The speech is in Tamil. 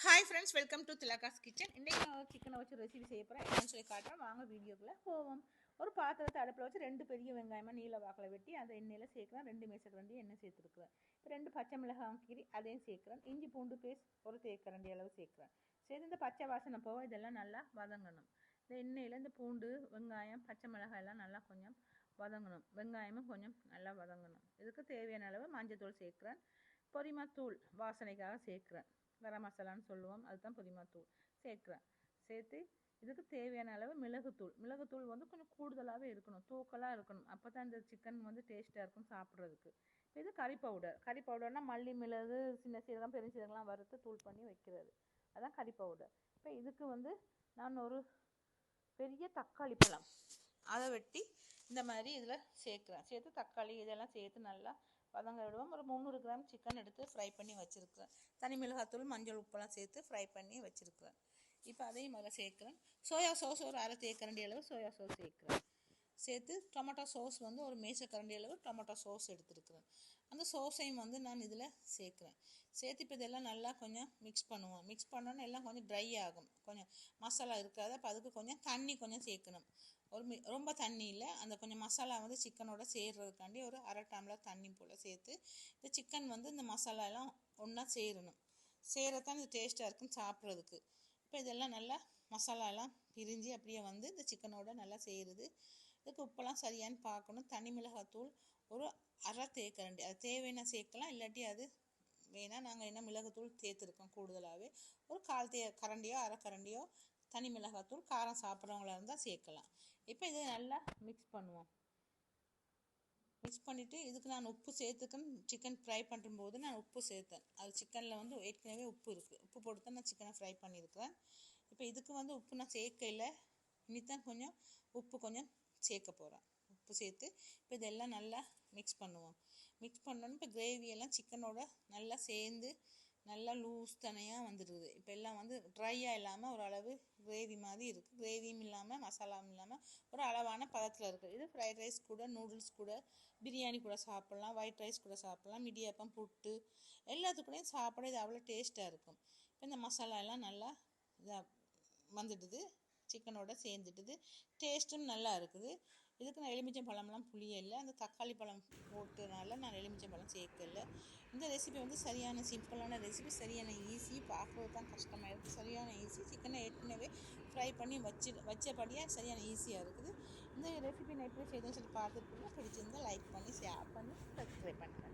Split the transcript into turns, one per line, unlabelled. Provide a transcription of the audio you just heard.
Hi friends, welcome to Thilaga's kitchen. இன்றைக்கி நான் சிக்கனை வச்சு ரெசிபி செய்ய போகிறேன். என்னன்னு சொல்லி காட்டுறேன், வாங்க வீடியோக்குள்ளே போவோம். ஒரு பாத்திரத்தை அடுப்பில் வச்சு 2 பெரிய வெங்காயமாக நீல வாக்கில் வெட்டி அந்த எண்ணெயில் சேர்க்குறேன். 2 மேசக்கரண்டி எண்ணெய் சேர்த்துருக்குறேன். இப்போ 2 பச்சை மிளகாய் கீரி அதையும் சேர்க்குறேன். இஞ்சி பூண்டு பேஸ்ட் ஒரு தேக்கரண்டி அளவு சேர்க்குறேன். சேர்த்து இந்த பச்சை வாசனை போக இதெல்லாம் நல்லா வதங்கணும். இந்த எண்ணெயில் இந்த பூண்டு, வெங்காயம், பச்சை மிளகாய் எல்லாம் நல்லா கொஞ்சம் வதங்கணும். வெங்காயமும் கொஞ்சம் நல்லா வதங்கணும். இதுக்கு தேவையான அளவு மஞ்சள் தூள் சேர்க்குறேன். பொரிமாத்தூள் வாசனைக்காக சேர்க்குறேன். கரம் மசாலான்னு சொல்லுவோம், அதுதான் புதினாத்தூள் சேர்க்குறேன். சேர்த்து இதுக்கு தேவையான அளவு மிளகுத்தூள் வந்து கொஞ்சம் கூடுதலாகவே இருக்கணும், தூக்கலாக இருக்கணும். அப்போ தான் இந்த சிக்கன் வந்து டேஸ்ட்டாக இருக்கும் சாப்பிட்றதுக்கு. இது கறி பவுடர்னால் மல்லி, மிளகு, சின்ன சீரகம், பெருஞ்சீரகம்லாம் வறுத்து தூள் பண்ணி வைக்கிறது, அதான் கறி பவுடர். இப்போ இதுக்கு வந்து நான் ஒரு பெரிய தக்காளி பழம் அதை வெட்டி இந்த மாதிரி இதில் சேர்த்து தக்காளி இதெல்லாம் சேர்த்து நல்லா வதங்க விடுவோம். ஒரு 300 கிராம் சிக்கன் எடுத்து ஃப்ரை பண்ணி வச்சுருக்கிறேன். தனி மிளகாத்தூள், மஞ்சள், உப்பெல்லாம் சேர்த்து ஃப்ரை பண்ணி வச்சுருக்கிறேன். இப்போ அதையும் முதல்ல சேர்க்குறேன். சோயா சாஸ் ஒரு அரை தேக்கரண்டி அளவு சோயா சாஸ் சேர்க்குறேன். சேர்த்து டொமேட்டோ சாஸ் வந்து ஒரு மேசக்கரண்டி அளவு டொமேட்டோ சாஸ் எடுத்துருக்குறேன். அந்த சாஸையும் வந்து நான் இதில் சேர்க்குறேன். சேர்த்து இப்போ இதெல்லாம் நல்லா கொஞ்சம் மிக்ஸ் பண்ணுவோம். மிக்ஸ் பண்ணோன்னே எல்லாம் கொஞ்சம் ட்ரை ஆகும், கொஞ்சம் மசாலா இருக்காது. அப்போ அதுக்கு கொஞ்சம் தண்ணி கொஞ்சம் சேர்க்கணும். ரொம்ப தண்ணி இல்லை, அந்த கொஞ்சம் மசாலா வந்து சிக்கனோட சேர்றதுக்காண்டி ஒரு அரை டம்ளர் தண்ணி போல் சேர்த்து இந்த சிக்கன் வந்து இந்த மசாலா எல்லாம் ஒன்றா சேரத்தான் இது டேஸ்ட்டாக இருக்கும் சாப்பிட்றதுக்கு. இப்போ இதெல்லாம் நல்லா மசாலாலாம் பிரிஞ்சு அப்படியே வந்து இந்த சிக்கனோட நல்லா சேருது. இதுக்கு உப்பெல்லாம் சரியானு பார்க்கணும். தனி மிளகாத்தூள் ஒரு அரை தேக்கரண்டி, அது தேவையான சேர்க்கலாம், இல்லாட்டி அது வேணால் நாங்கள் என்ன மிளகுத்தூள் சேர்த்துருக்கோம் கூடுதலாகவே. ஒரு கரண்டியோ அரை கரண்டியோ தனி மிளகாத்தூள் காரம் சாப்பிட்றவங்களா இருந்தால் சேர்க்கலாம். இப்போ இதை நல்லா மிக்ஸ் பண்ணுவோம். மிக்ஸ் பண்ணிவிட்டு இதுக்கு நான் உப்பு சேர்த்துக்கணும். சிக்கன் ஃப்ரை பண்ணும்போது நான் உப்பு சேர்த்தேன். அது சிக்கனில் வந்து ஏற்கனவே உப்பு இருக்குது, உப்பு போட்டு தான் நான் சிக்கனை ஃப்ரை பண்ணியிருக்கிறேன். இப்போ இதுக்கு வந்து உப்பு நான் சேர்க்கையில் இனித்தான் கொஞ்சம் உப்பு கொஞ்சம் சேர்க்க போகிறேன். உப்பு சேர்த்து இப்போ இதெல்லாம் நல்லா மிக்ஸ் பண்ணுவோம். மிக்ஸ் பண்ணோன்னு இப்போ கிரேவியெல்லாம் சிக்கனோட நல்லா சேர்ந்து நல்லா லூஸ் தனியாக வந்துடுது. இப்போ எல்லாம் வந்து ட்ரையாக இல்லாமல் ஓரளவு கிரேவி மாதிரி இருக்குது. கிரேவியும் இல்லாமல் மசாலாவும் இல்லாமல் ஒரு அளவான பதத்தில் இருக்குது. இது ஃப்ரைட் ரைஸ் கூட, நூடுல்ஸ் கூட, பிரியாணி கூட சாப்பிட்லாம், ஒயிட் ரைஸ் கூட சாப்பிட்லாம், இடியாப்பம், புட்டு எல்லாத்துக்கூடையும் சாப்பிட இது அவ்வளோ டேஸ்ட்டாக இருக்கும். இப்போ இந்த மசாலா எல்லாம் நல்லா இதாக வந்துடுது, சிக்கனோட சேர்ந்துட்டுது, டேஸ்ட்டும் நல்லா இருக்குது. இதுக்கு நான் எலுமிச்சம் பழம்லாம் புளியலை, அந்த தக்காளி பழம் போட்டனால நான் எலுமிச்சம் பழம் சேர்க்கலை. இந்த ரெசிபி வந்து சரியான சிம்பிளான ரெசிபி, சரியான ஈஸி, பார்க்குறது தான் கஷ்டமாக இருக்குது, சரியான ஈஸி. சிக்கனை ஏற்கனவே ஃப்ரை பண்ணி வச்சபடியாக சரியான ஈஸியாக இருக்குது. இந்த ரெசிபி நான் எப்படி செய்தேன்னு சொல்லி பார்த்துருக்கீங்க. பிடிச்சிருந்தால் லைக் பண்ணி, ஷேர் பண்ணி, சப்ஸ்கிரைப் பண்ணுங்கள்.